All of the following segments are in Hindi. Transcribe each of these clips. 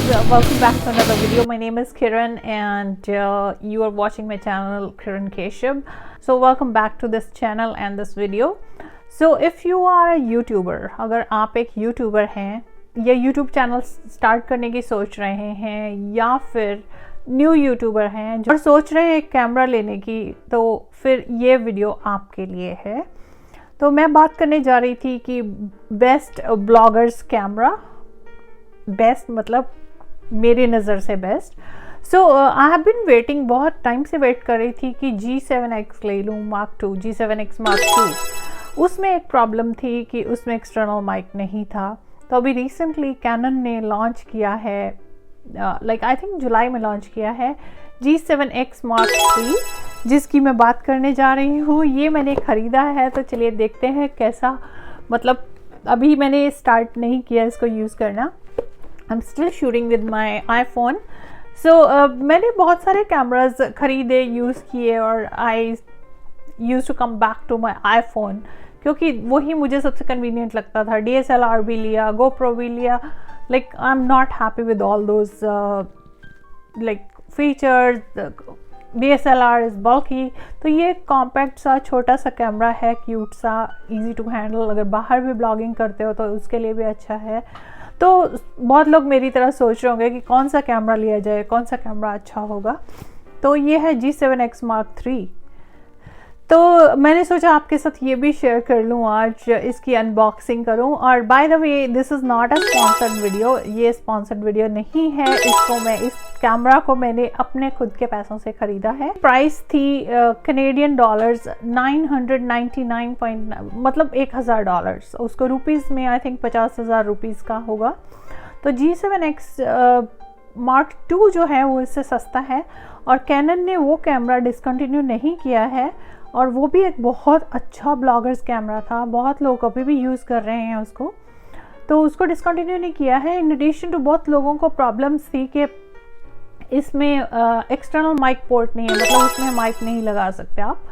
welcome back to another video. My name is Kiran and you are watching my channel Kiran Keshav. So welcome back to this channel and this video. So if you are a YouTuber, अगर आप एक YouTuber हैं या YouTube चैनल स्टार्ट करने की सोच रहे हैं या फिर न्यू यूट्यूबर हैं जो सोच रहे हैं एक कैमरा लेने की, तो फिर ये वीडियो आपके लिए है। तो मैं बात करने जा रही थी कि बेस्ट ब्लॉगर्स कैमरा, बेस्ट मतलब मेरी नज़र से best. So I have been waiting, बहुत टाइम से वेट कर रही थी कि G7X ले लूँ, Mark II, G7X Mark II। उसमें एक प्रॉब्लम थी कि उसमें एक्सटर्नल माइक नहीं था। तो अभी रिसेंटली कैनन ने लॉन्च किया है, लाइक आई थिंक जुलाई में लॉन्च किया है G7X Mark III, जिसकी मैं बात करने जा रही हूँ। ये मैंने ख़रीदा है, तो चलिए देखते हैं कैसा, मतलब अभी मैंने स्टार्ट नहीं किया इसको यूज़ करना। I am still shooting with my iPhone। So मैंने बहुत सारे कैमराज ख़रीदे, यूज़ किए और I use to come back to my iPhone क्योंकि वही मुझे सबसे कन्वीनियंट लगता था। DSLR भी लिया, GoPro भी लिया, like I am not happy with all those like features. DSLR is bulky, तो ये कॉम्पैक्ट सा छोटा सा कैमरा है, क्यूट सा, इजी टू हैंडल। अगर बाहर भी ब्लॉगिंग करते हो तो उसके लिए भी अच्छा है। तो बहुत लोग मेरी तरह सोच रहे होंगे कि कौन सा कैमरा लिया जाए, कौन सा कैमरा अच्छा होगा। तो ये है G7X Mark III। तो मैंने सोचा आपके साथ ये भी शेयर कर लूँ, आज इसकी अनबॉक्सिंग करूँ। और by the way, this is not a sponsored video, ये स्पॉन्सर्ड वीडियो नहीं है। इस कैमरा को मैंने अपने खुद के पैसों से ख़रीदा है। प्राइस थी कैनेडियन डॉलर्स 999 मतलब $1000। उसको रुपीज़ में आई थिंक 50,000 रुपीज़ का होगा। तो G7X Mark II जो है वो इससे सस्ता है और कैनन ने वो कैमरा डिसकंटिन्यू नहीं किया है। और वो भी एक बहुत अच्छा ब्लॉगर्स कैमरा था, बहुत लोग अभी भी यूज़ कर रहे हैं उसको, तो उसको डिसकंटिन्यू नहीं किया है। इन एडिशन टू बहुत लोगों को प्रॉब्लम्स थी कि इसमें एक्सटर्नल माइक पोर्ट नहीं है, मतलब उसमें माइक नहीं लगा सकते आप।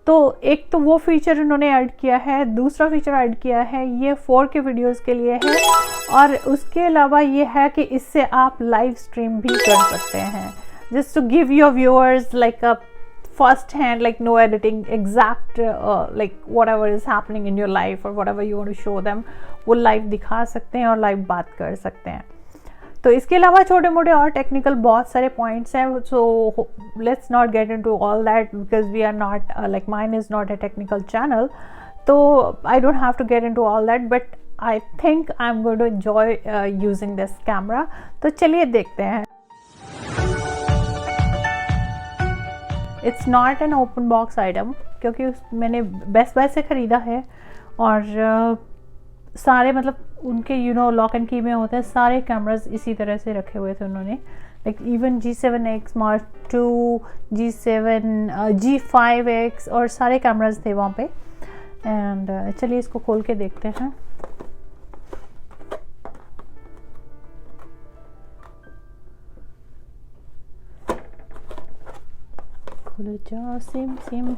तो एक तो वो फीचर इन्होंने ऐड किया है, दूसरा फीचर ऐड किया है ये 4K वीडियोज़ के लिए है, और उसके अलावा ये है कि इससे आप लाइव स्ट्रीम भी कर सकते हैं, just to give your viewers like a first hand, like no editing, exact like whatever is happening in your life or whatever you want to show them, वो लाइव दिखा सकते हैं और लाइव बात कर सकते हैं। तो इसके अलावा छोटे मोटे और टेक्निकल बहुत सारे पॉइंट्स हैं। So let's not get into all that because we are not like mine is not a technical channel, तो I don't have to get into all that, but I think I am going to enjoy using this camera. तो चलिए देखते हैं। It's not an open box item क्योंकि मैंने बेस्ट बाय से ख़रीदा है और सारे मतलब उनके लॉक एंड की में होते हैं। सारे कैमरास इसी तरह से रखे हुए थे उन्होंने, like even G7X Mark II, G5X और सारे कैमरास थे वहाँ पे। एंड चलिए इसको खोल के देखते हैं। सिम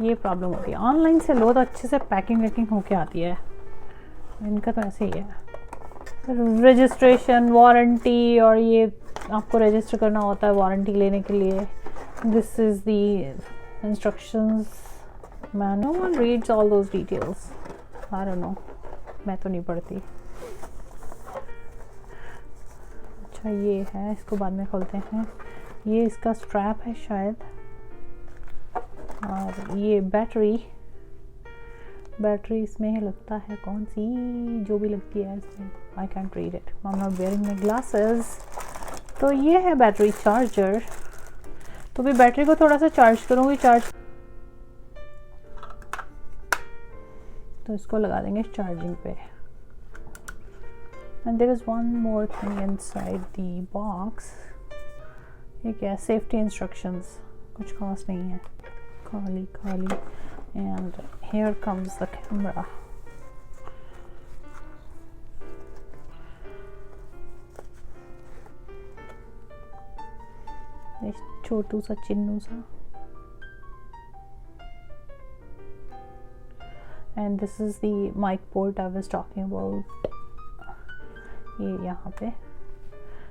ये प्रॉब्लम होती है, ऑनलाइन से लो तो अच्छे से पैकिंग वैकिंग होके आती है, इनका तो ऐसे ही है। रजिस्ट्रेशन, वारंटी, और ये आपको रजिस्टर करना होता है वारंटी लेने के लिए। This is the instructions man, no one reads all those details, I don't know, मैं तो नहीं पढ़ती। ये है, इसको बाद में खोलते हैं। ये इसका स्ट्रैप है शायद, और ये बैटरी इसमें है लगता है, कौन सी जो भी लगती है इसमें, I can't read it, I am not wearing my glasses. तो ये है बैटरी चार्जर। तो भी बैटरी को थोड़ा सा चार्ज करूँगी, तो इसको लगा देंगे चार्जिंग पे। And there is one more thing inside the box. ये क्या, सेफ्टी इंस्ट्रक्शंस, कुछ खास नहीं है, खाली। And here comes the camera. एक छोटू सा चिन्नू सा। And this is the mic port I was talking about, ये यहाँ पे,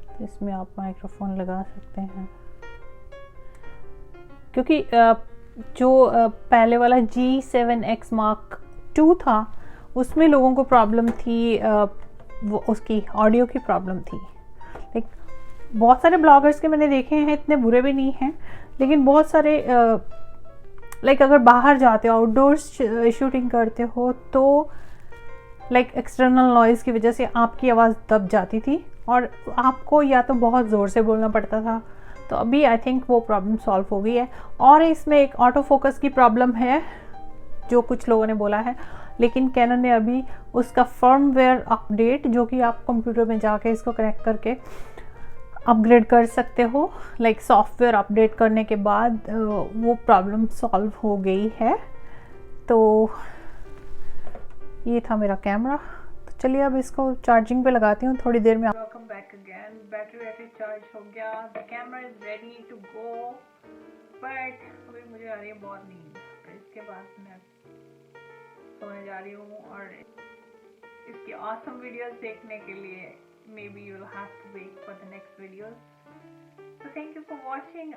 तो इसमें आप माइक्रोफोन लगा सकते हैं। क्योंकि जो पहले वाला G7X Mark II था उसमें लोगों को प्रॉब्लम थी, वो उसकी ऑडियो की प्रॉब्लम थी। लाइक बहुत सारे ब्लॉगर्स के मैंने देखे हैं, इतने बुरे भी नहीं हैं, लेकिन बहुत सारे लाइक अगर बाहर जाते हो, आउटडोर्स शूटिंग करते हो, तो लाइक एक्सटर्नल नॉइज़ की वजह से आपकी आवाज़ दब जाती थी और आपको या तो बहुत ज़ोर से बोलना पड़ता था। तो अभी आई थिंक वो प्रॉब्लम सॉल्व हो गई है। और इसमें एक ऑटो फोकस की प्रॉब्लम है जो कुछ लोगों ने बोला है, लेकिन कैनन ने अभी उसका फर्मवेयर अपडेट, जो कि आप कंप्यूटर में जाके इसको कनेक्ट करके अपग्रेड कर सकते हो, लाइक सॉफ्टवेयर अपडेट करने के बाद वो प्रॉब्लम सॉल्व हो गई है। तो ये था मेरा कैमरा। तो चलिए अब इसको चार्जिंग पे लगाती हूँ थोड़ी देर में। Welcome back again. Battery charge हो गया, the camera is ready to go, but अभी मुझे आ रही है बहुत नींद, तो इसके बाद मैं सोने जा रही हूँ। और इसकी awesome वीडियोस देखने के लिए maybe you'll have to wait for the next videos. So thank you for watching.